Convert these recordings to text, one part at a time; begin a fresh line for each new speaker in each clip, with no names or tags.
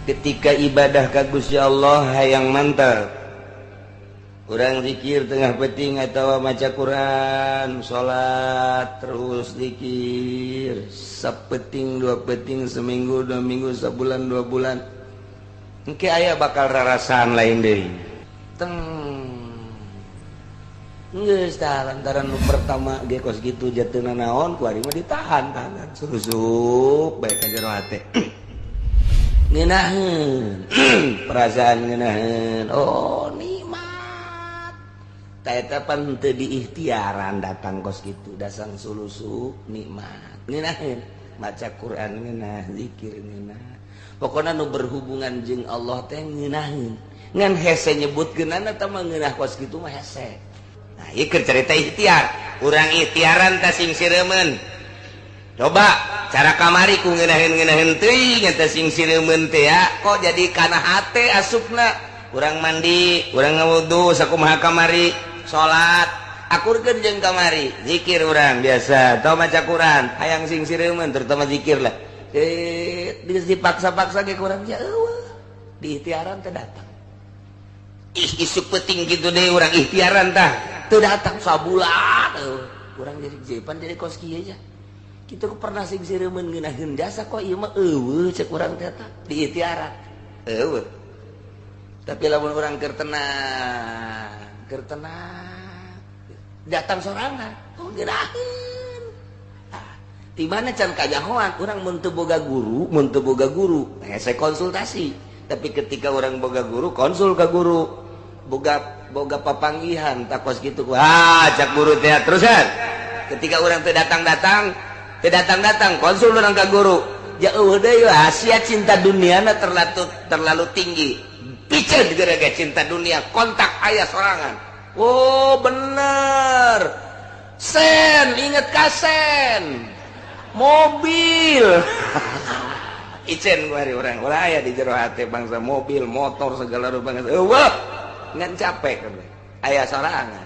ketika ibadah ka Gusti Allah hayang mantap urang zikir tengah peting atawa maca Quran salat terus zikir sapeting dua peting seminggu dua minggu sebulan dua bulan engke aya bakal rarasaan lain deui teng geus tah lantaran nu pertama ge kos kitu jateuna naon ku ari mah ditahan tangan susuk bae ka jero hate ngeunaheun perasaan ngeunaheun oh nikmat ta eta pan teu diikhtiaran datang kos kitu dasang sulusu nikmat ngeunaheun maca Quran ngeunah zikir ngeunah pokona nu berhubungan jeung Allah teh ngeunaheun ngan hese nyebutkeunana teh mah ngeunah kos kitu mah hese. Nah, ieu keur carita ikhtiar. Urang ikhtiaran teh sing sireumeun. Coba cara kamari ku ngeunaheun-ngeunaheun teuing eta sing sireumeun teh ya. Kok jadi kana hate asupna. Urang mandi, urang ngawudu sakumaha kamari, salat, akurkeun jeung kamari, zikir urang biasa, teu maca Quran, hayang sing sireumeun terutama zikir lah. Dipaksa-paksa ge kurang ja eueuh. Di ikhtiaran teh datang. Isuk peting gitu deh urang ikhtiaran tah. Teu datang sabulan urang jadi jepan jadi kos kieu aja kitu pernah sing sireumeun ngeunaheun jasa kok ieu mah eueuh cek urang teh tah di ikhtiaran eueuh tapi lamun urang keur tenang datang sorangan oh ngeunaheun di mana can kajahoan urang mun teu boga guru hese konsultasi tapi ketika urang boga guru konsul ka guru boga papanggihan takos gitu cak guru teh terusan ketika orang teh datang konsul orang ka guru ja eueuh deui hasia cinta duniana terlalu tinggi piceun gara-gara cinta dunia kontak aya sorangan oh bener sen inget kasen mobil icen kuari orang ulah aya di jero hate bangsa mobil motor segala rupa eueuh ngan capek kan aya sorangan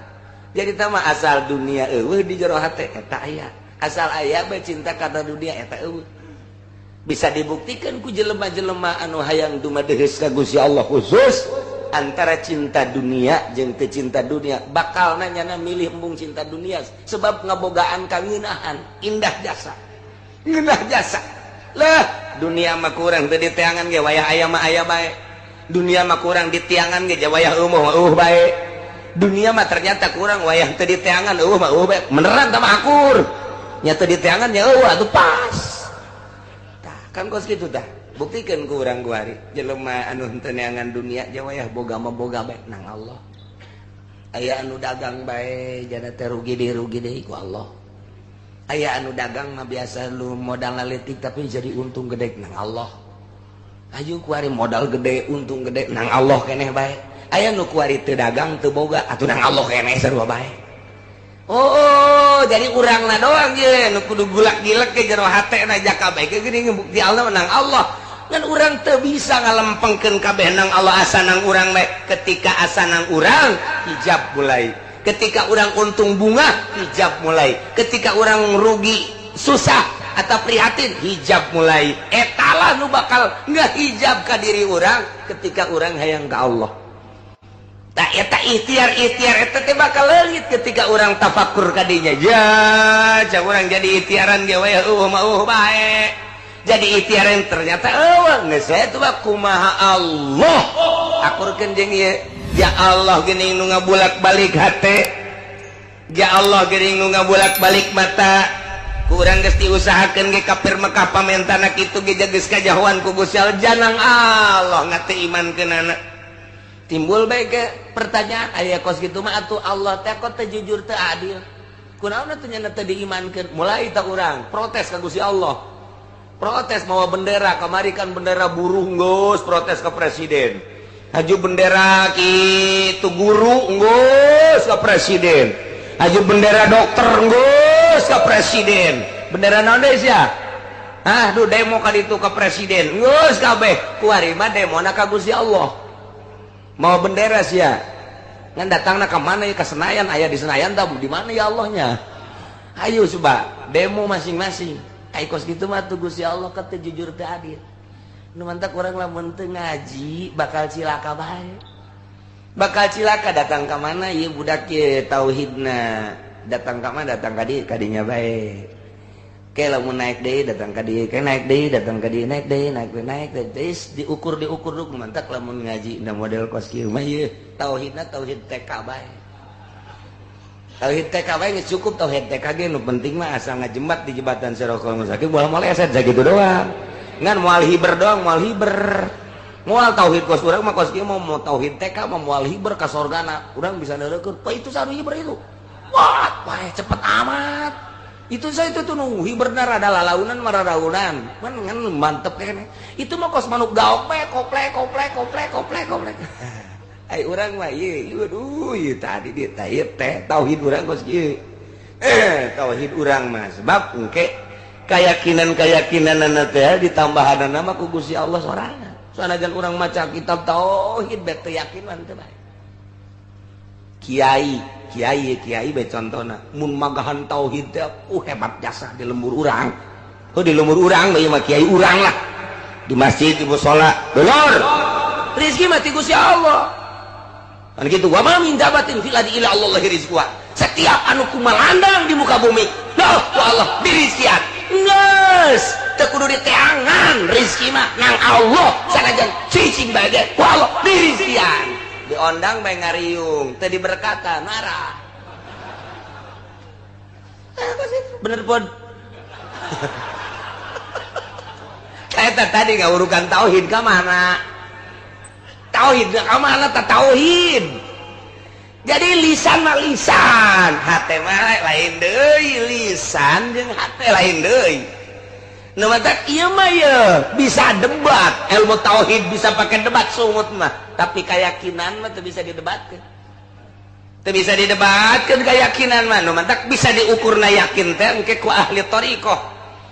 jadi tama asal dunia eueuh di jero hate eta aya asal aya bae cinta kana dunia eta eueuh bisa dibuktikan ku jelema-jelema anu hayang dumadeheus ka Gusti Allah khusus antara cinta dunia jeung teu cinta dunia bakal nanyana milih embung cinta dunia sebab ngabogaan kangeunahan indah jasa lah dunia mah kurang teu diteangan ge wayah aya mah aya bae dunia mah kurang ditiangan ge wayah eueuh bae dunia mah ternyata kurang wayah teu ditiangan eueuh mah bae beneran tah mah akur nya teu ditiangan nya eueuh atuh pas tah kan kos kitu tah buktikeun ku urang kuari jelema anu teu neangan dunia ge wayah boga mah boga bae nang Allah aya anu dagang bae jana teh rugi deui ku Allah aya anu dagang mah biasa lu modal laletik tapi jadi untung gede nang Allah ayo kuari modal gede untung gede nang Allah keneh bae aya nu kuari teu dagang teu boga atuh nang Allah keneh sarua bae oh jadi urangna doang ye nu kudu gulak-gilek ke jero hatena jaka bae ke geuning bukti Allah nang Allah ngan urang teu bisa ngalempengkeun kabeh nang Allah asa nang urang bae ketika asa nang urang hijab mulai ketika urang untung bunga hijab mulai ketika urang rugi susah atau prihatin hijab mulai etalah nu bakal nggak hijab ka diri orang ketika orang hayang ka Allah tak eta ikhtiar eta teh bakal leungit ketika orang tafakur ka dinya ya cak urang jadi ikhtiaran ge we mah bae jadi ikhtiaran ternyata eueuh geus eta mah kumaha Allah akurkeun jeung ieu ya Allah geuning nu ngabulak-balik hate ya Allah geuning nu ngabulak-balik mata kurang geus diusahakeun ge kafir Mekah pamentana kitu ge geus kajahoan ku Gusti Allah janang Allah ngate imankeunana timbul bae ge pertanyaan aya kos kitu mah atuh Allah teh kok teu jujur teu adil kunaon atuh nya teu diimankeun mulai tah urang protes ka Gusti Allah protes mawa bendera kamari kan bendera buruh geus protes ka presiden haju bendera kitu guru geus ka presiden haju bendera dokter geus ka presiden bendera naon deui sia duh demo ka ditu ka presiden geus kabeh kuari mah demona ka Gusti Allah mau bendera sia ngan datangna ka mana ya ka Senayan aya di Senayan tah di mana ya Allahnya ayo coba demo masing-masing ai kos kitu mah tuh Gusti Allah teu jujur teu adil nu mantak urang lamun teu ngaji bakal cilaka bae. Bakal cilaka datang ka mana ieu budak ieu tauhidna. Datang ka mana datang ka dieu kadinya bae. Ke lamun naik deui datang ka dieu, ke naik deui datang ka dieu, naik deui naik deui diukur dulu mantak lamun ngaji na model kos kieu mah ieu tauhidna tauhid TK bae. Tauhid TK bae geus cukup tauhid TK ge nu penting mah asal ngajembat di jembatan Sirotol Mustaqim moal maleset sakitu doang. Ngan moal hiber doang, moal hiber. Moal tauhid kos urang mah kos kieu mau tauhid TK mah moal hiber ka sorgana. Urang bisa neurekeun, "Pa itu sanu hiber itu." Wah, pae cepet amat. Itu saya itu tuh nu hiberna rada lalaunan mararaunan. Ngan mantep kene. Itu mah kos manuk gaok we koplek. Ai urang mah ieu aduh ieu tadi dia teh tauhid urang kos kieu. Tauhid urang mah sebab engke keyakinan teh ditambahanna mah ku Gusti Allah sorangan. Sanajan urang maca kitab tauhid bet teu yakin teh bae. Kiai bae contona mun magahan tauhid teh hebat jasa di lembur urang. Di lembur urang bae mah kiai urang lah. Di masjid di mushola, dolor. Rezeki mah ti Gusti Allah. Kan kitu wa ma min dabatin fil ardi illa Allah rizquha. Setiap anu kumalandang di muka bumi, lah ku Allah dirizkian. Geus, teu kudu diteangan rezeki mah nang Allah sanajan cicing bae ge ku Allah dirizkian. Diondang bae ngariung teu diberkatan marah. Bener pun. Eta tadi ngawurukan tauhid ka mana? Tauhid ka mana ta tauhid. Jadi lisan mah lisan, hate mah lain deui, lisan jeung hate lain deui. Nu matak ieu mah ye bisa debat, ilmu tauhid bisa pakai debat sungut mah, tapi keyakinan mah teu bisa didebatkeun. Teu bisa didebatkeun keyakinan mah, nu matak bisa diukurna yakin teh engke ku ahli thariqah.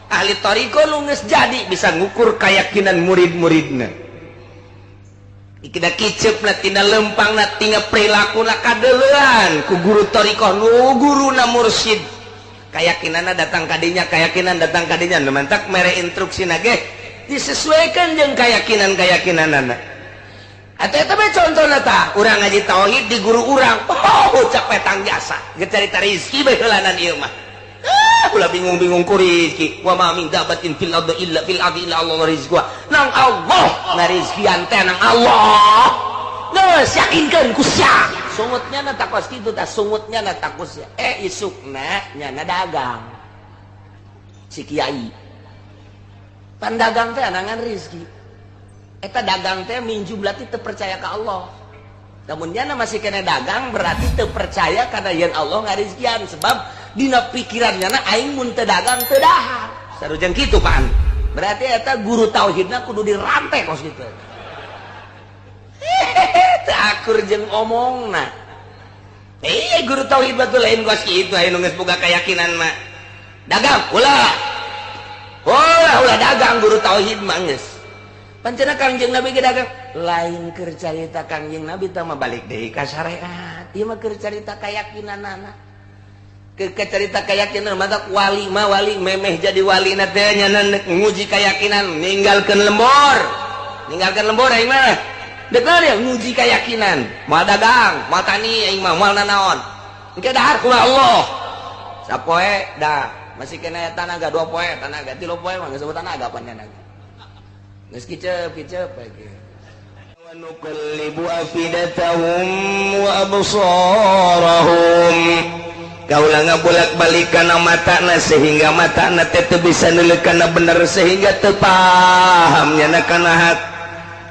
Ahli thariqah nu geus jadi bisa ngukur keyakinan murid-muridna. Ikida kiceupna tina lempangna tina perilakuna kadeulean ku guru thariqah nu guruna mursyid. Keyakinanna datang kadinya, keyakinan datang kadinya. Mantak mere instruksina ge disesuaikan jeung keyakinan-keyakinanna. Eta mah contona tah, urang ngaji tauhid di guru urang. Oh, ucap petang jasa. Geus carita rezeki bae heulanan ieu mah. Ulah bingung-bingung ku rezeki. Wa ma min dabatin fil ardi illa Allah rizquha. Nang Allah ngarizkian teh nang Allah. Geus yakinkeun ku sia. Sungutnya na takos kitu tah sungutnya na takos ya. Isukna nyana dagang. Si kiai. Pandagang teh anangan rezeki. Eta dagang teh minju berarti teu percaya ka Allah. Namun nyana masih kena dagang berarti teu percaya kana yen Allah ngarizkian sebab dina pikirannya na aing mun teu dagang teu dahar. Sarujeng kitu pan. Berarti eta guru tauhidna kudu dirantai kos kitu. Teu akur jeung omongna. Guru tauhid batul lain kos kitu aya nu geus boga keyakinan mah. Dagang ulah. Ulah dagang guru tauhid mah geus. Pancena Kangjeng Nabi ge dagang. Lain keur carita Kangjeng Nabi teh mah balik deui ka syariat. Ieu mah keur carita keyakinanana. Kecerita keyakinan matak wali mah wali memeh jadi wali teh nyana nguji keyakinan ninggalkeun lembor aing mah deklar ya nguji keyakinan moal dagang moal tani aing mah moal nanaon engke dahar ku Allah sapoe dah masih kena tanaga 2 poe tanaga 3 poe mah geus sebut tanaga pan tanaga geus kiceup lagi wa nuqallibu afidatahum wa absarahum kaulah ngabolak-balik kana matana sehingga matana teh teu bisa neuleukeun bener sehingga teu paham nyana kana hat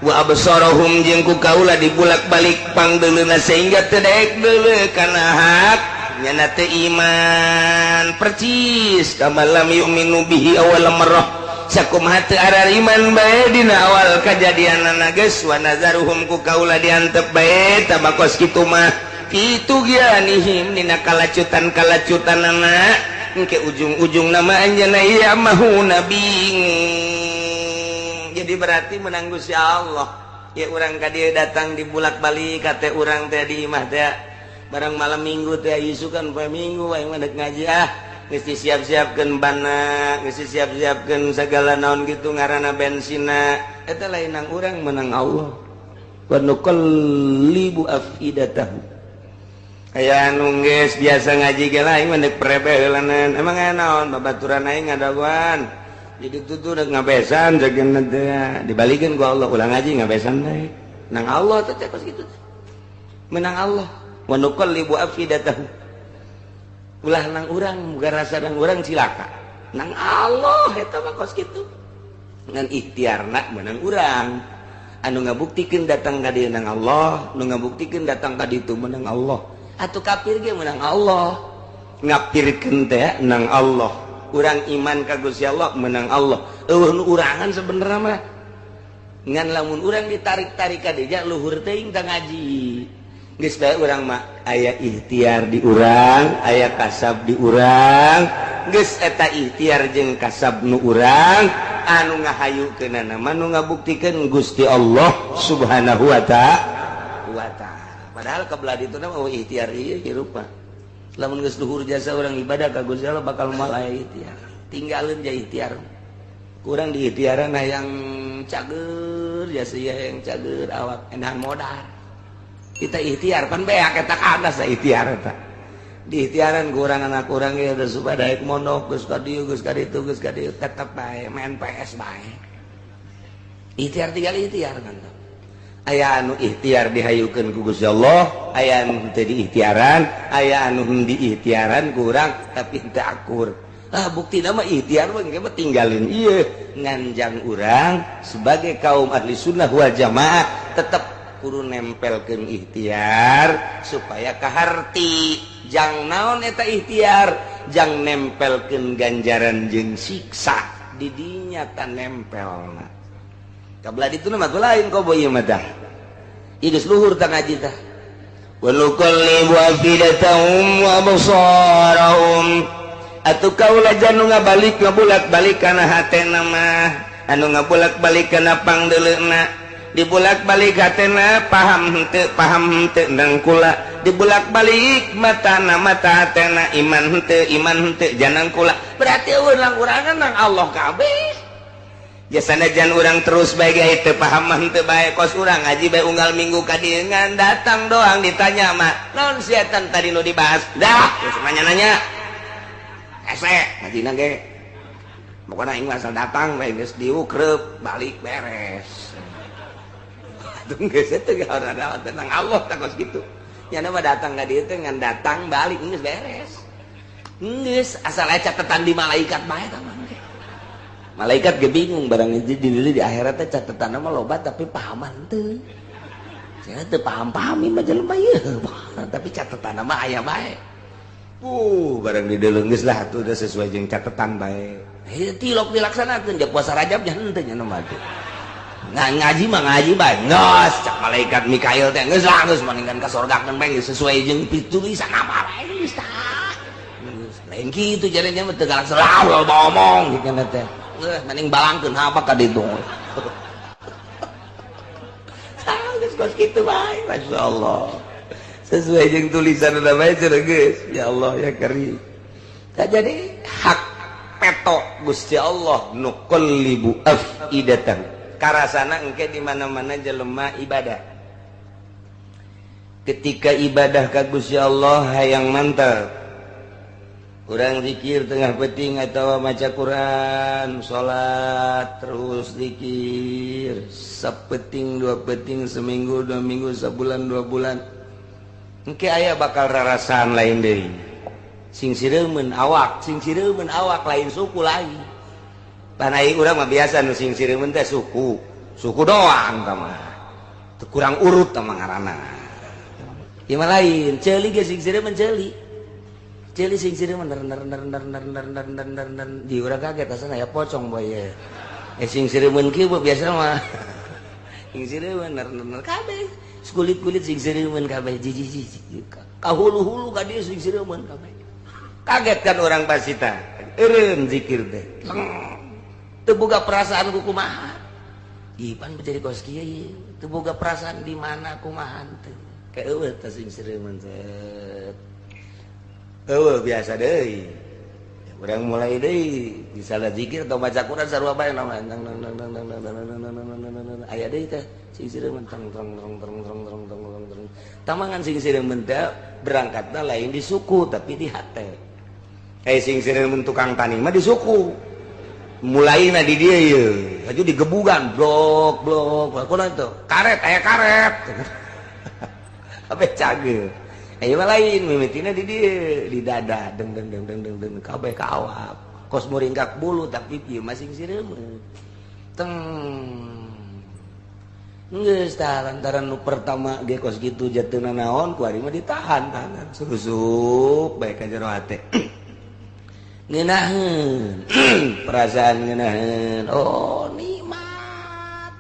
wa absarahum jeung ku kaulah dibolak-balik pangdeuleuna sehingga teu daek deuleu kana hat nyana teu iman percis kama lam yu'minu bihi awal marrah sakumaha teu arar iman bae dina awal kajadianana geus wa nazaruhum ku kaulah diantep bae tabakos kitu mah itu gianihim dina kalacutan anak engke ujung-ujung nama anjana iya mahu bingung. Jadi berarti menang Gusti Allah ya urang ka dieu datang di bulak-balik ka teh urang teh di imah teh barang malam minggu teh isukan poe minggu aing mah deuk ngaji geus disiap-siapkeun banna, geus disiap-siapkeun segala naon gitu ngaranna bensina, eta lain nang urang menang Allah. Wa nuqallibu afidatahum. Aya anu geus biasa ngaji ge lain mendek perebe heulanan. Emang aya naon babaturan aing ngadaguan. Jadi tuh udah ngabesan jagan nanti dibalikeun ku Allah ulang ngaji ngabesan bae. Nang Allah teh kos kitu. Menang Allah. Wa nuqallibu afidatahum. Ulah nang urang muga rasa nang urang cilaka. Nang Allah eta mah kos kitu. Ngan ikhtiarna menang urang. Anu ngabuktikeun datang ka dieu nang Allah, nu ngabuktikeun datang ka ditu menang Allah. Atuh kafir ge menang Allah. Ngapirkeun teh nang Allah. Urang iman ka Gusti Allah menang Allah. Eueuh nu urangan sabenerna mah. Ngan lamun urang ditarik-tarik ka dieu luhur teuing tah ngaji. Geus bae urang mah aya ikhtiar di urang, aya kasab di urang. Geus eta ikhtiar jeung kasab nu urang anu ngahayukeunana mah nu ngabuktikeun Gusti Allah Subhanahu wa ta'ala. Padahal kabelah dituna mah ikhtiar ieu hirup mah. Lamun geus luhur jasa urang ibadah ka Gusti Allah bakal moal aya ikhtiar. Tinggalin ja ikhtiar. Kurang di ikhtiaran hayang cager jasa yang cager awak endahan modal. Kita ikhtiar pan beak eta kada sa ikhtiar eta. Di ikhtiaran kurang anak urang ge da supaya daek mondok geus ka dieu geus ka ditu geus ka dieu tetep bae main PS bae. Ikhtiar tinggal ikhtiar kan. Aya anu ikhtiar dihayukeun ku Gusti Allah, aya anu teu diikhtiaran, aya anu diikhtiaran kurang tapi teu akur. Ah buktina mah ikhtiar mah engke mah tinggalin ieu nganjang urang sebagai kaum ahli sunnah wal jamaah tetep kudu nempelkeun ikhtiar supaya kaharti jang naon eta ikhtiar jang nempelkeun ganjaran jeung siksa di dinya tan nempelna kabelah dituna mah lain kobo ieu mah tah ieu geus luhur tah ngaji tah wa nuqallibu afidatahum wa absarahum atuh kaula janu ngabalik ngabulak-balik kana hatena mah anu ngabulak-balik kana pangdeuleuna dibulak-balik hatena paham henteu nang kula dibulak-balik matana mata hatena iman henteu janang kula berarti urang urangan nang Allah kabeh jasana jan urang terus bae ge teu paham henteu bae kos urang ngaji bae unggal minggu ka dieu ngan datang doang ditanya mah naon setan tadi nu dibahas dah terus nanya ese ngajina ge pokona aing asal datang bae geus diukreup balik beres geus teh ada tentang Allah tah kos kitu. Nya mah datang ka dieu teh ngan datang balik geus beres. Geus asal aya catetan di malaikat bae tah mah. Malaikat ge bingung barang di akhirat teh catetanna mah loba tapi pahaman teu. Cenah teu paham-pahami mah jelema ieu. Tapi catetanna mah aya bae. Barang di deuleu geus lah atuh udah sesuai jeung catetan bae. Heuh tilok dilaksanakeun ja puasa Rajab nya henteu nya mah teh. Ngaji mah ngaji bae geus cak malaikat Mikail teh geus lah geus maningkan ka sorgakeun bae sesuai jeung pitulisan apa bae geus tah lain kitu jarenya mah teu galak selalu ngomong kitu teh geus mending balangkeun apa ka ditu geus kos kitu bae masyaallah sesuai jeung tulisan da bae cenah geus ya Allah ya Karim tah jadi hak peto Gusti Allah nuqallibu afidatahum karasana engke di mana-mana jelema ibadah. Ketika ibadah ka Gusti Allah hayang mantap. Urang zikir tengah peuting atawa maca Quran, salat terus zikir, sapeuting dua peuting seminggu, 2 minggu, sabulan 2 bulan. Engke aya bakal rarasaan lain deui. Sing sireumeun awak lain suku lain. Panai urang mah biasa nu sing sireumeun teh suku doang tah mah. Teu kurang urut tah mah ngaranna. Ieu mah lain, ceuli ge sing sireumeun ceuli. Ceuli sing sireumeun di urang kaget asana aya pocong bae. Sing sireumeun kieu biasa mah. Sing sireumeun kabeh. Kulit-kulit sing sireumeun kabeh jiji. Kahulu-hulu ka dieu sing sireumeun kabeh. Kaget kan orang pasita. Eureun zikir teh. Teu boga perasaan ku kumaha. Ipan menjadi kos kieu teu boga perasaan di mana kumaha teu. Kaeueuh teh sing sireumeun teh. Eueuh biasa deui. Urang mulai deui bisa zikir atau baca Quran sarua bae nama aya deui teh sing sireuman tamangan sing sireuman teh berangkatna lain di suku tapi di hate sing sireuman tukang tani mah di suku mulaina di dieu ieu aju digebugan blok kunaon teh karet aya karet kabeh cageul ayo lain mimitina di dia di dada deng kabeh kaawap kos muringgak bulu tapi pieu masing sireumeun teng geus tah lantaran nu pertama ge kos kitu jateuna naon ku ari mah ditahan tangan susup bae ka jero hate ngeunaheun perasaan ngeunaheun oh nikmat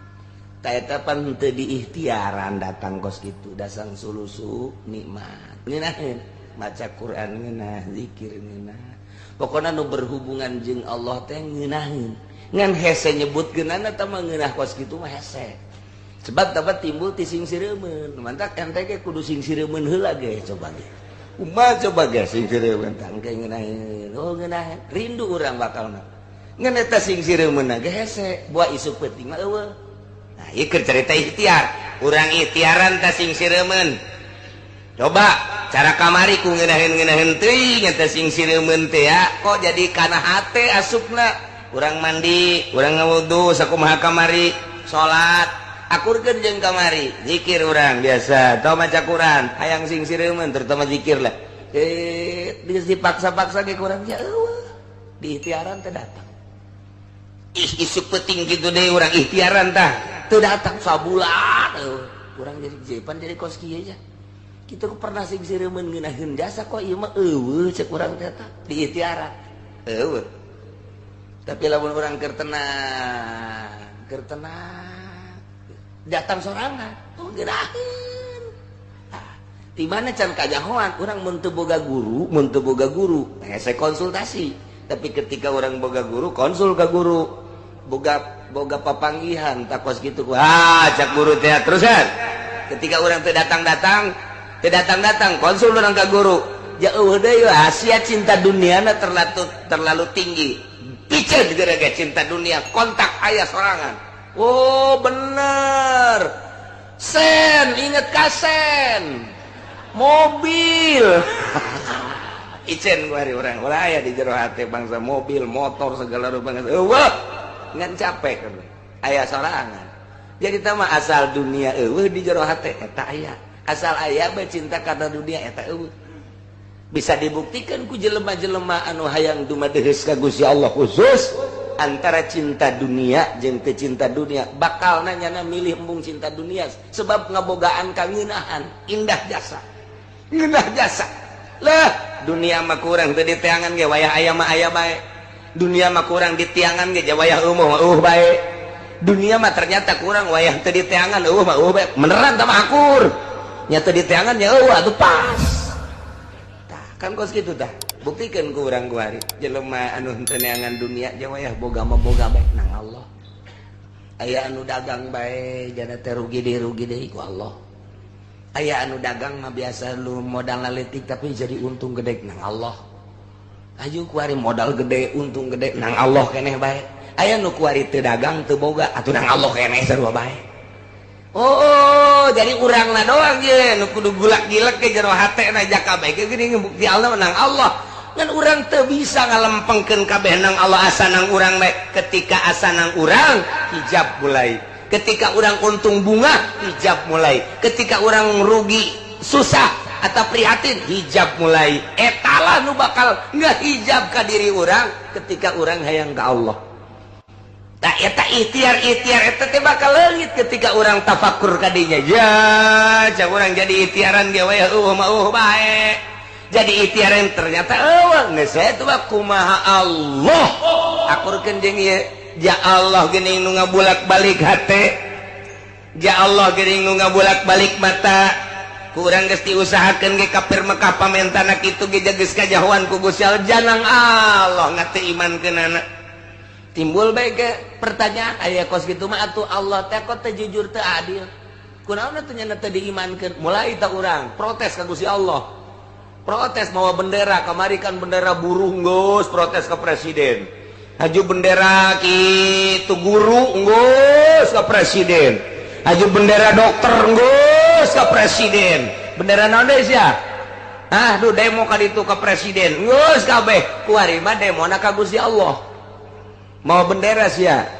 eta pan teu diikhtiaran datang kos kitu dasang sulusu nikmat ngeunaheun maca Quran ngeunah zikir ngeunah pokona nu berhubungan jeung Allah teh ngeunaheun ngan hese nyebutkeunana teh mah ngeunah kos kitu mah hese sebab dapat timbul ti sing sireumeun mantak ente ge kudu sing sireumeun heula ge coba ge ummah coba ge sing sireumeun tang ge ngeunaheun oh ngeunaheun rindu urang bakalna ngan eta sing sireumeun ge hese buah isuk peuting mah eueuh. Nah, ieu keur cerita ikhtiar. Urang ikhtiaran teh sing sireumeun. Coba cara kamari ku ngeunaheun-ngeunaheun teuing eta sing sireumeun teh ya. Kok jadi kana hate asupna. Urang mandi, urang ngawudu sakumaha kamari, salat, akurkeun jeung kamari, zikir urang biasa, teu maca Quran, hayang sing sireumeun terutama zikir lah. Dipaksa-paksa ge kurang ya eueuh. Di ikhtiaran teh datang. Isuk peuting kitu deui urang ikhtiaran tah. Teu datang sabulan urang jadi jepan jadi kos kieu aja kitu pernah sing sireumeun ngeunaheun jasa kok ieu mah eueuh cek urang teh tah di ikhtiaran eueuh tapi lamun urang keur tenang datang sorangan oh ngeunaheun di mana can kajahoan urang mun teu boga guru hese konsultasi tapi ketika urang boga guru konsul ka guru boga papanggihan takos gitu cak guru teh terusan ketika orang teh datang konsul orang ke guru ya deui hasia cinta dunia na terlalu tinggi piceun gara-gara cinta dunia kontak aya sorangan oh bener sen inget kasen mobil icen kuari orang ulah aya di jero hate bangsa mobil motor segala rupa eueuh ngan capek kan aya sorangan jadi tama asal dunia eueuh di jero hate eta aya asal aya bae cinta kana dunia eta eueuh bisa dibuktikan ku jelema-jelema anu hayang dumadeheus ka Gusti Allah khusus antara cinta dunia jeung teu cinta dunia bakal nanyana milih embung cinta dunia sebab ngabogaan kangeunahan indah jasa lah dunia mah kurang teu diteangan ge wayah aya mah aya bae dunia mah kurang ditiangan ge wayah eueuh bae dunia mah ternyata kurang wayah teu ditiangan eueuh mah bae beneran tah mah akur nya teu ditiangan nya eueuh atuh pas tah kan kos kitu tah buktikeun ku urang kuari jelema anu teu neangan dunia ge wayah boga mah boga bae nang Allah aya anu dagang bae jana teh rugi deui ku Allah aya anu dagang mah biasa lu modal leutik tapi jadi untung gede nang Allah ayo kuari modal gede untung gede nang Allah keneh bae aya nu kuari teu dagang teu boga atuh nang Allah keneh sarua bae oh jadi urangna doang ye nu kudu gulak-gilek ke jero hatena jaka bae geuning bukti Allah nang Allah ngan urang teu bisa ngalempengkeun kabeh nang Allah asa nang urang bae ketika asa nang urang hijab mulai ketika urang untung bunga hijab mulai ketika urang rugi susah atau prihatin hijab mulai etalah nu bakal ngahijab ka diri urang ketika urang hayang ka Allah tah eta ikhtiar eta teh bakal leungit ketika urang tafakur ka dinya ya cak urang jadi ikhtiaran ge we mah bae jadi ikhtiaran ternyata eueuh geus eta mah kumaha Allah akurkeun jeung ieu ja Allah geuning nu ngabulak-balik hate ja Allah geuning nu ngabulak-balik mata kurang geus diusahakeun ge kafir Mekah pamentana kitu ge geus kajahoan ku Gusti Allah janang Allah ngate imankeunana timbul bae ge pertanyaan aya kos kitu mah atuh Allah teh kok teu jujur teu adil kunaon atuh nya teu diimankeun mulai ta urang protes ka Gusti Allah protes mau bendera kemari kan bendera buruh nggus protes ke presiden haju bendera kitu guru nggus ke presiden haju bendera dokter nggus ke presiden bendera naon deui sia duh demo ka ditu ke presiden nggus kabeh kuari mah demona ka Gusti Allah mau bendera sia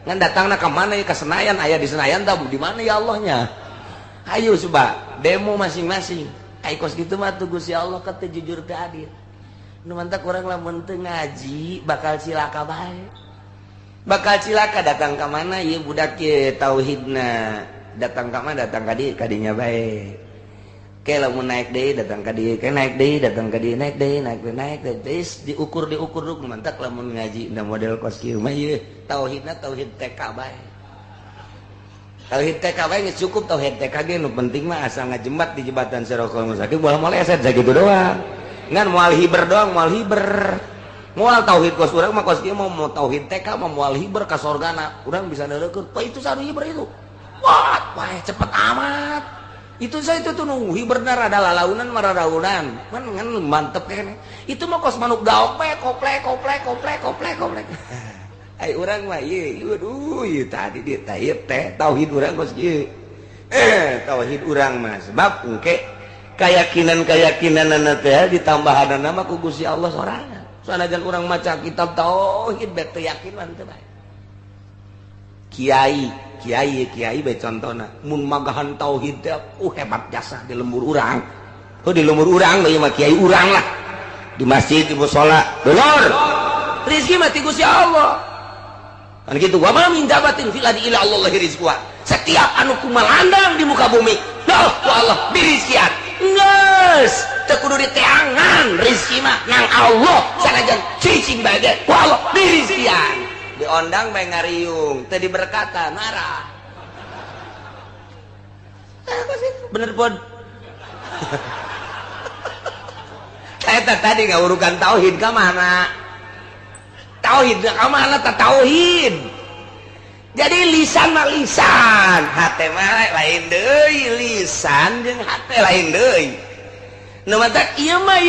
ngan datangna ka mana ya ke Senayan aya di Senayan tah di mana ya Allahnya ayo coba demo masing-masing ai kos kitu mah tuh Gusti Allah kata jujur teu adil nu mantak urang lamun teu ngaji bakal cilaka bae bakal cilaka datang ka mana ieu budak ye tauhidna datang ka mana datang ka dieu kadinya bae ke lamun naik deui datang ka dieu ke naik deui datang ka dieu naik deui naik terus diukur dulu mantak lamun ngaji da model kos kieu mah ieu tauhidna tauhid TK bae tauhid TK bae geus cukup tauhid TK ge nu penting mah asal ngajembat di jembatan Siratal Mustaqim moal maleset sakitu doang ngan moal hiber doang moal hiber moal tauhid kos urang mah kos kieu mau tauhid TK mah moal hiber ka sorgana urang bisa neurekeun pa itu sanu hiber itu wah cepet amat itu saya itu tuh nunggu hiberna rada lalaunan mararaunan man ngan mantep kene itu mah kos manuk gaope koplek ai urang mah ieu aduh ieu tadi dia teh tauhid urang kos ieu tauhid urang mah sebab engke keyakinan-keyakinanna teh ditambahanna mah ku Gusti Allah sorangan sanajan urang maca kitab tauhid bet teu yakin mah teu bae kiai bae contona mun magahan tauhid teh hebat jasa di lembur urang di lembur urang bae mah kiai urang lah di masjid di mushola dulur rezeki mati Gusti Allah kan gitu wa ma min dabatin fil ardi illa Allah rizquha setiap anu kumalandang di muka bumi lah ku Allah dirizkian geus teu kudu diteangan rezeki mah nang Allah sanajan cicing bae ku Allah dirizkian diondang bae ngariung teu diberkatan marah bener pun eta tadi ngaurukan tauhid ka mana tauhid ka mana tah tauhid jadi lisan mah lisan hate mah lain deui lisan jeung hate lain deui nu mah ieu mah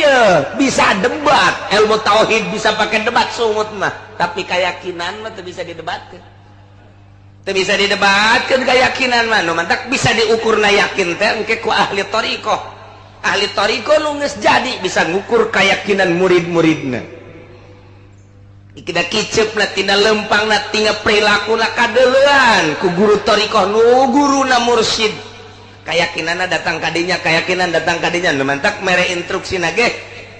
bisa debat ilmu tauhid bisa pakai debat sungut mah tapi keyakinan mah teu bisa didebatkeun teu bisa didebatkeun keyakinan mah nu mantak bisa diukurna yakin teh engke ku ahli thariqah nu geus jadi bisa ngukur keyakinan murid-muridna ikida kiceupna tina lempangna tina perilakuna kadeuleuan ku guru thariqah nu guruna mursyid keyakinanna datang kadinya keyakinan datang kadinya nu mantak mere instruksina ge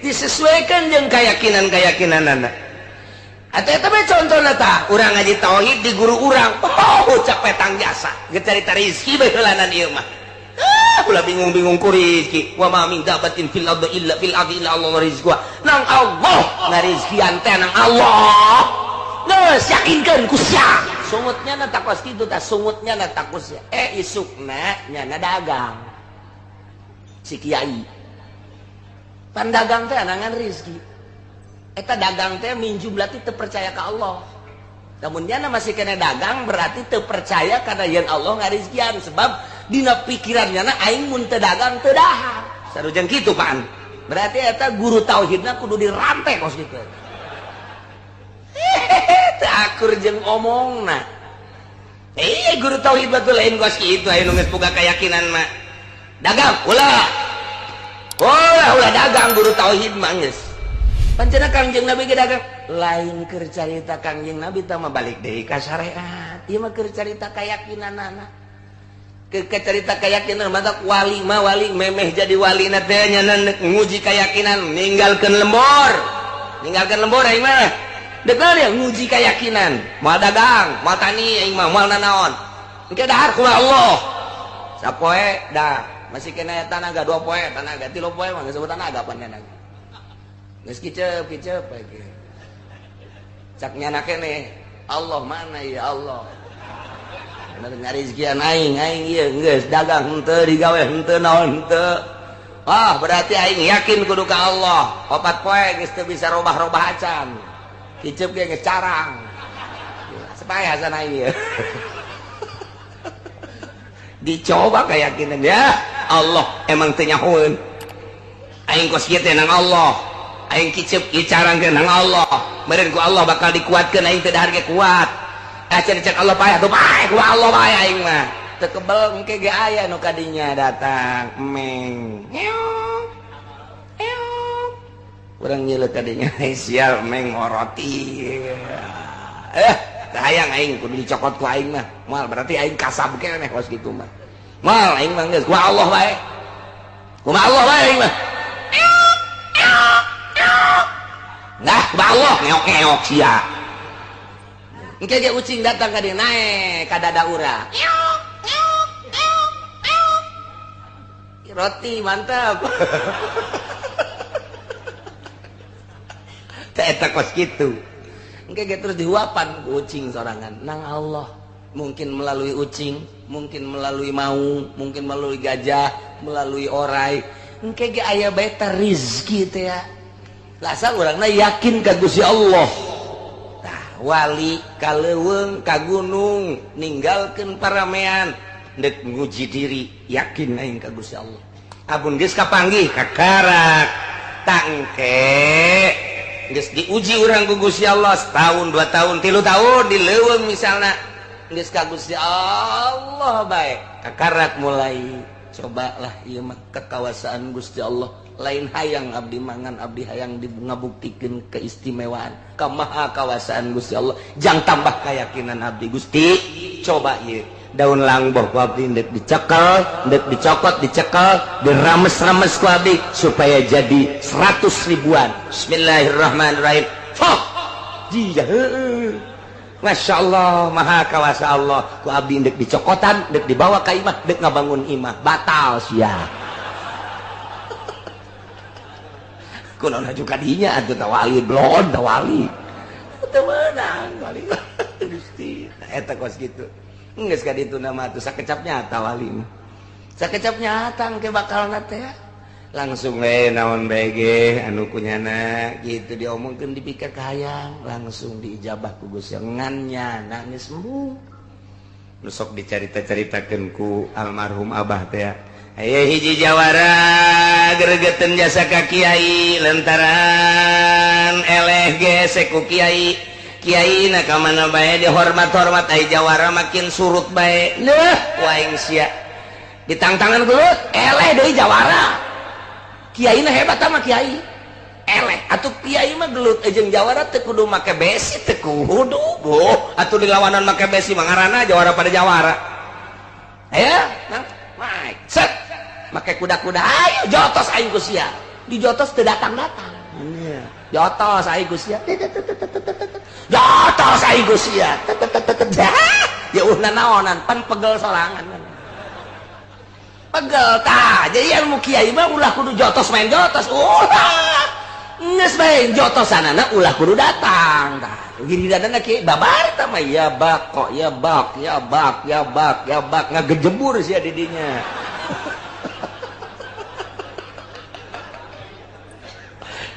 disesuaikan jeung keyakinan-keyakinanna eta mah contona tah urang ngaji tauhid di guru urang ucap petang jasa geus carita rezeki bae heulanan ieu mah ulah bingung-bingung ku rezeki wa ma min dabatin fil ardi illa Allah rizquha nang Allah ngarizkian teh nang Allah geus yakinkeun ku sia sungutnya na takos kitu tah sungutnya na takos isukna nyana dagang si kiai pan dagang teh anangan rezeki eta dagang teh minju berarti teu percaya ka Allah namun nyana masih kena dagang berarti teu percaya kana yen Allah ngarizkian sebab dina pikirannya na aing mun teu dagang teu dahar sarujan kitu pan berarti eta guru tauhidna kudu dirantai kos kitu teu akur jeung omongna guru tauhid batul lain kos kitu aya nu geus boga keyakinan mah dagang ulah dagang guru tauhid mah geus pancena Kangjeng Nabi ge dagang lain keur carita Kangjeng Nabi tah mah balik deui ka syariat ieu mah keur carita keyakinanana keur carita keyakinan mah wali memeh jadi wali na teh nyana nguji keyakinan ninggalkeun lembur aing mah dekal ya nguji keyakinan moal dagang moal tani aing mah moal nanaon engke dahar ku Allah sapoe dah masih kena tanaga 2 poe tanaga 3 poe mah geus sebut tanaga pan tanaga geus kiceup lagi cak nyana keneh Allah mana ya Allah bener ngarizkian aing ieu geus dagang henteu digawe henteu naon henteu berarti aing yakin kudu ka Allah 4 poe geus teu bisa robah-robah acan kiceup ge geus carang supaya sana ieu dicoba keyakinan ya Allah emang teu nyahoeun aing kos kieu teh nang Allah, aing kicep icarangkeun nang Allah, meureun ku Allah bakal dikuatkeun aing teh dahar ge kuat. Cek Allah payah tuh payah ku Allah payah aing mah. Teu kebel engke ge aya nu kadinya datang meng. Urang nyeuleut kadinya sial meng ngoroti. Hayang aing kudu dicokot ku aing mah. Moal berarti aing kasab keneh kos kitu mah. Moal aing mah geus ku Allah bae. Ku Allah bae aing mah. Nah, ku Allah ngeok-ngeok sia. Engke ge ucing datang ka dieu nae ka dada urang. Roti mantap. Teh eta kos kitu. Engke ge terus dihuapan ku ucing sorangan nang Allah. Mungkin melalui ucing, mungkin melalui maung, mungkin melalui gajah, melalui orai. Engke ge aya bae teh rezeki teh ya. Lasal urangna yakin ka Gusti Allah. Tah wali ka leuweung ka gunung ninggalkeun paramean dek nguji diri yakin aing ka Gusti Allah. Abun geus kapanggih ka karak tangke geus diuji urang ku Gusti Allah setahun 2 tahun 3 tahun di leuweung misalna geus ka Gusti Allah bae kakarak mulai cobalah ieu mah kekuasaan Gusti Allah lain hayang abdi mangan abdi hayang ngabuktikeun keistimewaan kamaha kawasaan Gusti Allah jang tambah keyakinan abdi Gusti coba ieu daun langboh ku abdi dek dicekel dek dicokot dicekel dirames-rames ku abdi supaya jadi 100 ribuan. Bismillahirrahmanirrahim. Fah dia Masya Allah maha kawasa Allah ku abdi dek dicokotan dek dibawa ka imah dek ngabangun imah batal sia. Kunaon juga dinya atuh tawali blon tawali teu meunang wali Gusti eta kos kitu. Nges ka ditu nama tuh sakecap nyata wali mah. Sakecap nyata engke bakalna teh langsung we naon bae ge anu kunyana gitu diomongkeun dipikir ka hayang langsung diijabah ku Gusti ngannya nangis sembuh. Nu sok dicarita-caritakeun ku almarhum abah teh aya hiji jawara gregeteun jasa ka kiai lantaran eleh ge ku kiai Kiai na kamana bae dihormat-hormat ai jawara makin surut bae. Leuh waing sia. Ditangtangan gelut eleh deui jawara. Kiai na hebat mah kiai. Eleh atuh kiai mah gelut jeung jawara teu kudu make besi teu kudu. Boh, atuh dilawanan make besi mah ngaranna jawara pada jawara. Aya, nang maik. Set. Make kuda-kuda ayo jotos aing ku sia. Di jotos teu datang-datang. Iya. Jotos aing ku sia. Jotos aing ku sia. Ya uhna naonan pan pegel sorangan. Pegel tah. Jadi ilmu kiai mah ulah kudu jotos main jotos. Ulah. Geus main jotosanana ulah kudu datang. Tah. Giridana kiai babar tah mah ya bak kok ya bak ya bak ya bak ya bak ngagejebur sia di dinya.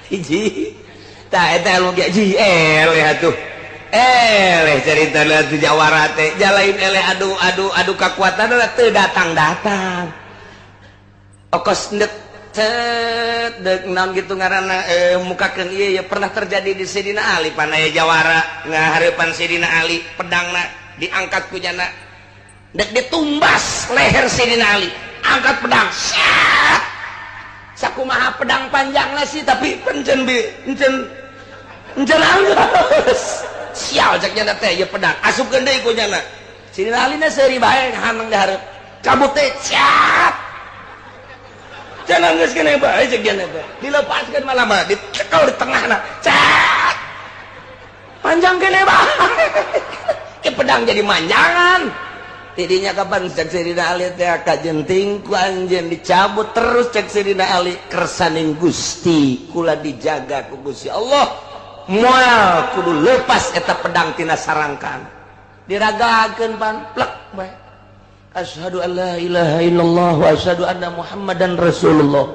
Hiji tah eta ilmu kiai eleh atuh. Eleh caritana teh jawara teh jalain eleh adu kekuatan teu datang-datang. Okos ndek dek naon gitu ngaranna mukakeun ieu pernah terjadi di Sidina Ali panaya jawara ngahareupan Sidina Ali pedangna diangkat ku jana dek ditumbas leher Sidina Ali angkat pedang sakumaha pedang panjangna sih tapi encen anggeus sial cek nyana teh ieu pedang asupkeun deui ku nyana Sidina Ali na seuri bae haneng dihareup cabut teh ciat jangan geus kene bae cek nyana teh dilepaskeun malah mah dicekel di tengahna ciat panjang kene bae ke pedang jadi manjangan tidinya kapan cek Sidina Ali teh kajenting ku anjeun dicabut terus cek Sidina Ali kersaning Gusti kula dijaga ku Gusti Allah moal kudu lepas eta pedang tina sarangkan diragakeun pan plek bae asyhadu an la ilaha illallah wa asyhadu anna muhammadan rasulullah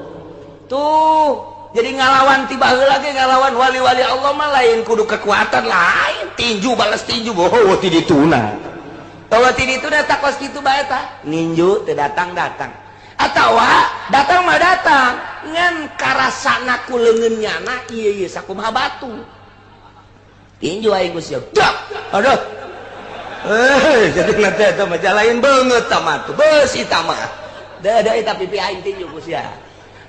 tuh jadi ngalawan tiba heula ge ngalawan wali-wali Allah mah lain kudu kekuatan lain tinju balas tinju boho ti dituna bahwa ti dituna takos kitu bae tah ninju teu datang-datang atawa datang mah datang ngan karasana ku leungeunnyana ieu sakumaha batu tinju aing Gusti Allah aduh jadi nanti eta mah jalain beungeut tah mah tuh beus eta mah da eta pipi aing tinju Gusti Allah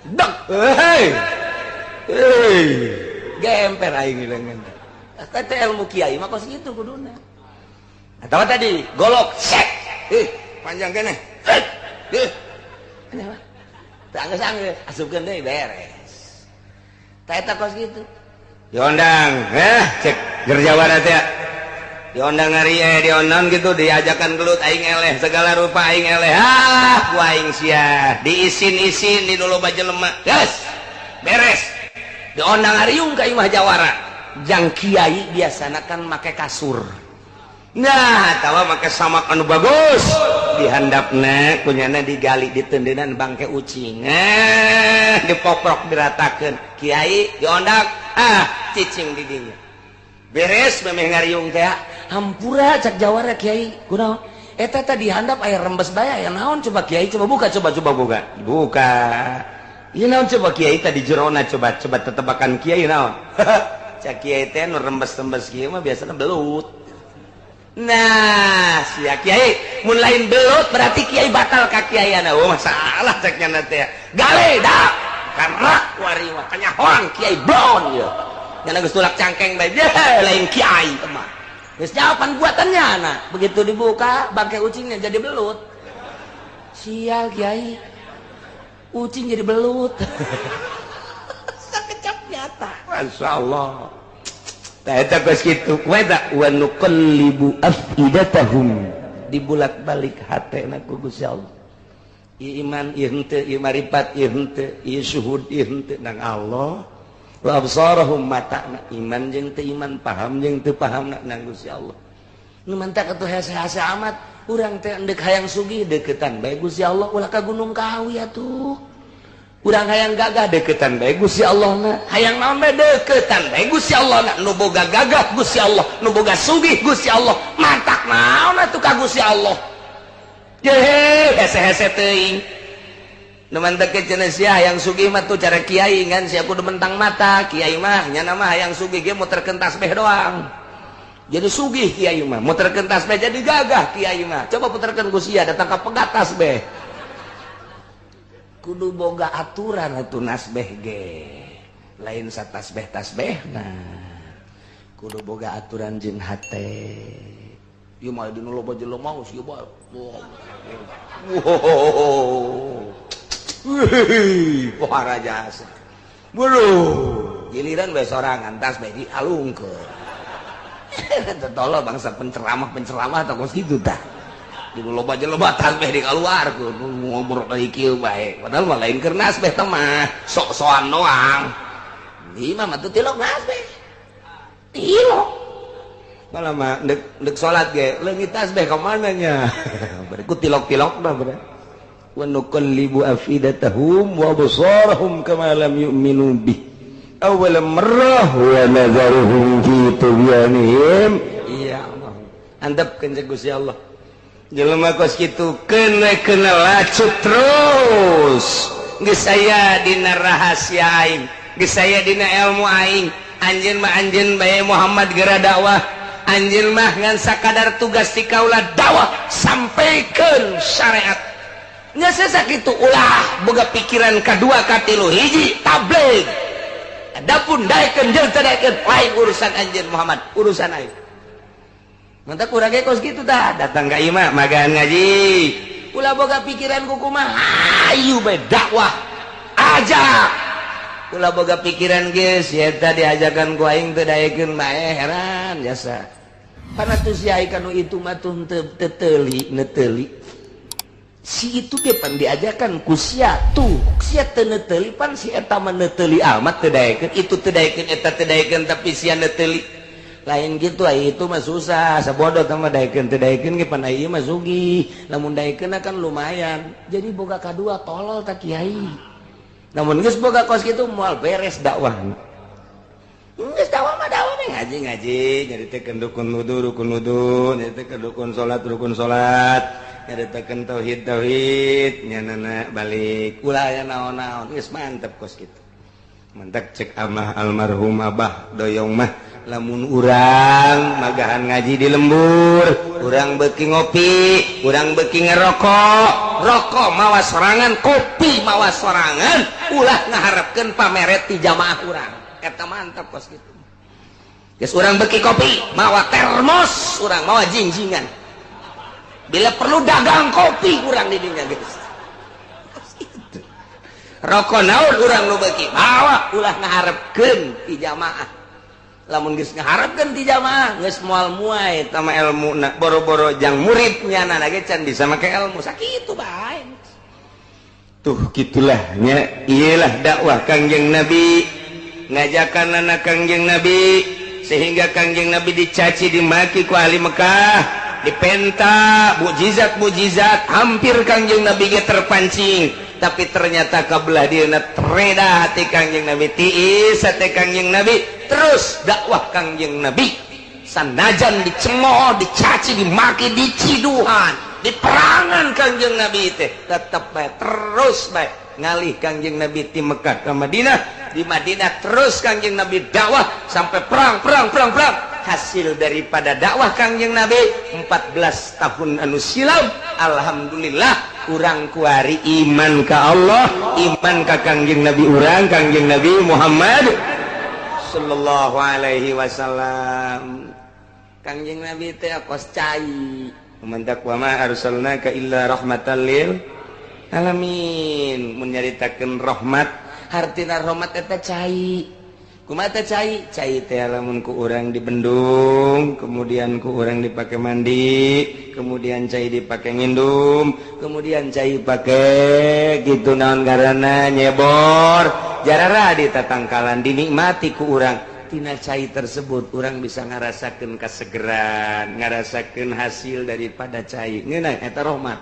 dek gemper aing leungeun teh ilmu kiai mah kos kitu kuduna atawa tadi golok sek panjang keneh Tangga-tangga asupkeun deui beres. Tah eta kos kitu. Diondang, cek gerjawara teh. Diondang ngari diondang gitu diajakan gelut aing eleh segala rupa aing eleh. Ku aing sia, diisin-isin di loba jelema. Yes. Beres. Diondang ngariung ka imah jawara. Jang kiai biasana kan make kasur. Nah, tawa make samak anu bagus. Dihandapna kunyana digali ditendenan bangke ucing dipoprok diratakeun kiai diondang cicing di dinya beres memeh ngariung teh hampura cak jawara kiai kunaon eta teh dihandap aya rembes bae aya naon coba kiai coba buka buka ieu naon coba kiai tadi jerona coba tetebakan kiai naon cak kiai teh nu rembes-rembes kieu mah biasana belut. Nah, sia kiai mun lain belut berarti kiai batal ka kiaiana. Oh, masalah ceknya teh. Gale dah. Karena wari mah kanyahoan kiai blon ieu. Nya geus tulak cangkeng bae lain kiai teh mah. Geus jawaban buatannya na. Begitu dibuka bangke ucingnya jadi belut. Sial kiai. Ucing jadi belut. Sakecap nyata. Masyaallah. Eta geus kitu weda wa nuqallibu afidatahum dibulak-balik hatena ku Gusti Allah. Ieu iman ieu henteu, ieu marifat ieu henteu, ieu syuhud ieu henteu nang Allah. Wa absarahum matana iman jeung teu iman, paham jeung teu pahamna nang Gusti Allah. Nu mantak atuh hese-hese amat, urang teh endek hayang sugih deketan bae Gusti Allah ulah ka Gunung Kawi atuh. Urang hayang gagah deketan bae Gusti Allah na hayang naon bae deketan bae Gusti Allah na nu boga gagah Gusti Allah nu boga sugih Gusti Allah mantak naon atuh ka Gusti Allah ye hese-hese teuing nu mantak cenah sia hayang sugih mah tuh cara kiai ngan sia kudu mentang mata kiai mah nya nama hayang sugih ge muterkeun tasbih doang jadi sugih kiai mah muterkeun tasbih jadi gagah kiai mah coba puterkeun ku sia datang ka pegat tasbih kudu boga aturan atuh nasbeh ge lain satasbeh nah kudu boga aturan jeung hate ieu mah dinu loba jelema geus ieu mah pohara jasa beuh giliran we sorangan tasbeh dialungkeun tolong bangsa penceramah atau kos kitu tah di loba jelema tasbih dikaluarkeun ngomong dari kieu bae padahal mah lain keur nasbeh teh mah sok-sokan doang ieu mah teu tilok nasbeh tilok malah mah deuk salat ge leungit tasbih ka mana nya bari ku tilok-tilok mah bari wa nuqallibu afidatahum wa absarahum kama lam yu'minu bih awwal marrah wa nadharuhum fi tughyanihim iya Allah andapkeun jeung Gusti Allah jelema kos kitu kena lacut terus geus aya dina rahasia aing geus aya dina ilmu aing anjeun mah anjeun bae Muhammad geura dakwah anjeun mah ngan sakadar tugas ti kaula dakwah sampaikeun syariat nya sasakitu ulah boga pikiran kadua katilu hiji tabligh adapun daekeun jeung teu daekeun lain urusan anjeun Muhammad urusan aing mantak urang ge kos kitu tah datang ka imah magaan ngaji ulah boga pikiran kumaha ayu bae dakwah aja ulah boga pikiran ge si eta diajakan ku aing teu daekeun bae heran jasa kana tuh si aing kanu itu mah tuh teu neteuli si itu ge pan diajakan ku sia tuh sia teu neteuli pan si eta mah neteuli amat teu daekeun itu teu daekeun eta teu daekeun tapi sia neteuli lain gitu itu mah susah sabodo teh mah daekeun teu daekeun ge pan ieu mah sugih lamun daekeun kan lumayan jadi boga kadua tolol tak kiai namun geus boga kos kitu moal beres dakwah geus dakwah mah dakwah ngaji nyaritekeun rukun wudu nyaritekeun rukun salat nyaritakeun tauhid nyanana balik ulah aya naon-naon geus mantep kos kitu. Mantap cek amah almarhum abah doyong mah lamun urang magahan ngaji di lembur, urang beuki ngopi, urang beuki ngerokok, rokok mawa sorangan, kopi mawa sorangan, ulah ngaharepkeun pameret ti jamaah urang. Eta mantap kos kitu. Geus urang beuki kopi, mawa termos, urang mawa jinjingan. Bila perlu dagang kopi urang di dinya geus. Rokok naon urang nu beuki bawa ulah ngaharepkeun ti jamaah. Lamun geus ngaharepkeun ti jamaah geus moal muai tama ilmuna boro-boro jang muridnya na ge can bisa make ilmu sakitu bae. Tuh gitulah nya iyalah dakwah Kangjeng Nabi ngajakanana Kangjeng Nabi sehingga Kangjeng Nabi dicaci dimaki ku ahli Mekah dipenta mukjizat hampir Kangjeng Nabi ge terpancing. Tapi ternyata kabelah dieuna tereda hati Kangjeng Nabi tiis hati Kangjeng Nabi terus dakwah Kangjeng Nabi sanajan dicemooh dicaci dimaki diciduhan diperangan Kangjeng Nabi teh tetep bae terus bae ngalih Kangjeng Nabi ti Mekah ke Madinah di Madinah terus Kangjeng Nabi dakwah sampai perang hasil daripada dakwah Kangjeng Nabi 14 tahun anu silam alhamdulillah urang kuari iman ka Allah iman ka Kangjeng Nabi urang Kangjeng Nabi Muhammad sallallahu alaihi wasallam. Kangjeng Nabi teh akos cai mantak wa ma arsalnaka illa rahmatan lil alamin mun nyaritakeun rahmat hartina rahmat eta cai. Kumaha teh cai teh lamun ku urang dibendung, kemudian ku urang dipake mandi, kemudian cai dipake ngindum, kemudian cai pake gitu naon ngaranna nyebor, jarara ditatangkalan dinikmati ku urang. Tina cai tersebut urang bisa ngarasakeun kasegeran, ngarasakeun hasil daripada cai. Ngeunah eta rahmat.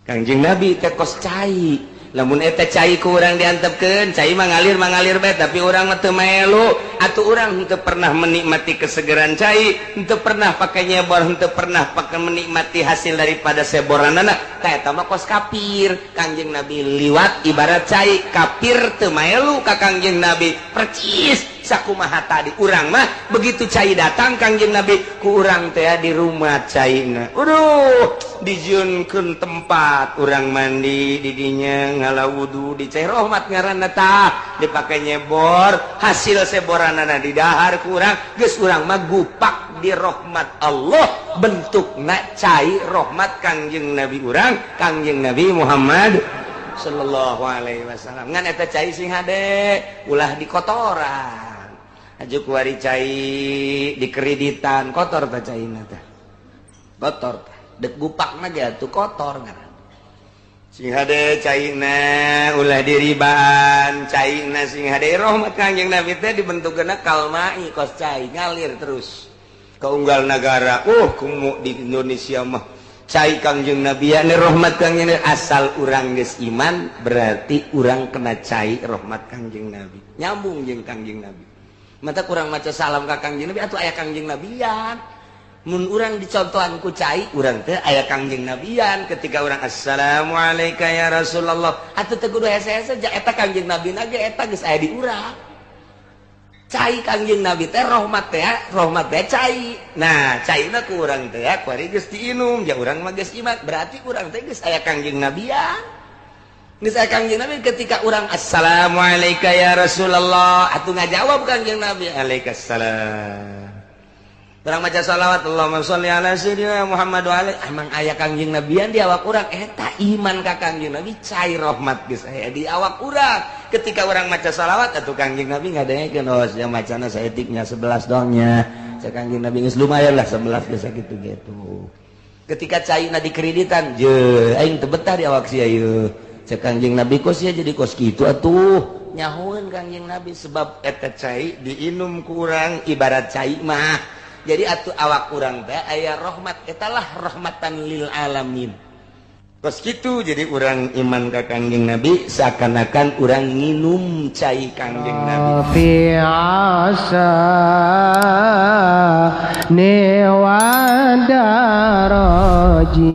Kangjeng Nabi teh kos cai. Lamun eta cai ku urang diantepkeun cai mah ngalir bae tapi urang mah teu melu atuh urang henteu pernah menikmati kesegeran cai henteu pernah pake nyebor henteu pernah pake menikmati hasil daripada seboranana tah eta mah kos kafir. Kangjeng Nabi liwat ibarat cai kafir teu melu ka Kangjeng Nabi percis sakumaha tadi urang mah begitu cai datang Kangjeng Nabi ku urang teh di rumah caina dijieunkeun tempat urang mandi di dinya ngalawudu di cai rahmat ngaranna tah dipake nyebor hasil seboranana di dahar ku urang geus urang mah gupak di rahmat Allah bentukna cai rahmat Kangjeng Nabi urang Kangjeng Nabi Muhammad sallallahu alaihi wasallam. Ngan eta cai sing hade ulah di kotoran ajuk wari cai di kreditan kotor teh caina teh kotor dek gupakna ge atuh kotor ngaran sing hade caina ulah diribaan caina sing hade rahmat Kangjeng Nabi teh dibentukeunna kalmai kos cai ngalir terus ka unggal nagara kumu di Indonesia mah cai Kangjeng Nabi ane rahmat Kangjeng Nabi asal urang geus iman berarti urang kena cai rahmat Kangjeng Nabi nyambung jeung Kangjeng Nabi. Mata kurang maca salam ka Kangjeng Nabi atuh aya Kangjeng Nabian. Mun urang dicontohan ku cai urang teh aya Kangjeng Nabian ketika urang assalamu alayka ya Rasulullah atuh teh kudu hese-hese eta Kangjeng Nabi na ge eta geus aya di urang. Cai Kangjeng Nabi teh rahmat teh cai. Nah, caina ku urang teh kuari geus diinum ja urang mah geus iman berarti urang teh geus aya Kangjeng Nabian. Geus aya Kangjeng Nabi ketika urang assalamu alayka ya Rasulullah atuh ngajawab Kangjeng Nabi alaikassalam. Urang maca shalawat Allahumma sholli ala sayyidina Muhammad wa alaihi emang aya Kangjeng Nabian di awak urang eta iman ka Kangjeng Nabi cai rahmat geus aya di awak urang. Ketika urang maca shalawat atuh Kangjeng Nabi ngadengekeun oh sia macana saeutiknya 11 dongnya. Cak Kangjeng Nabi geus lumayan lah 11 geus sakitu-gitu. Ketika caina di kreditan je aing teu betah di awak sia ieu. Cek Kangjeng Nabi kos ya jadi kos gitu atuh nyahoeun Kangjeng Nabi sebab eta cai diinum ku urang ibarat cai mah jadi atuh awak urang teh aya rahmat etalah rahmatan lil alamin kos gitu jadi urang iman ka Kangjeng Nabi seakan-akan urang nginum cai Kangjeng Nabi fi asa ne wa daraji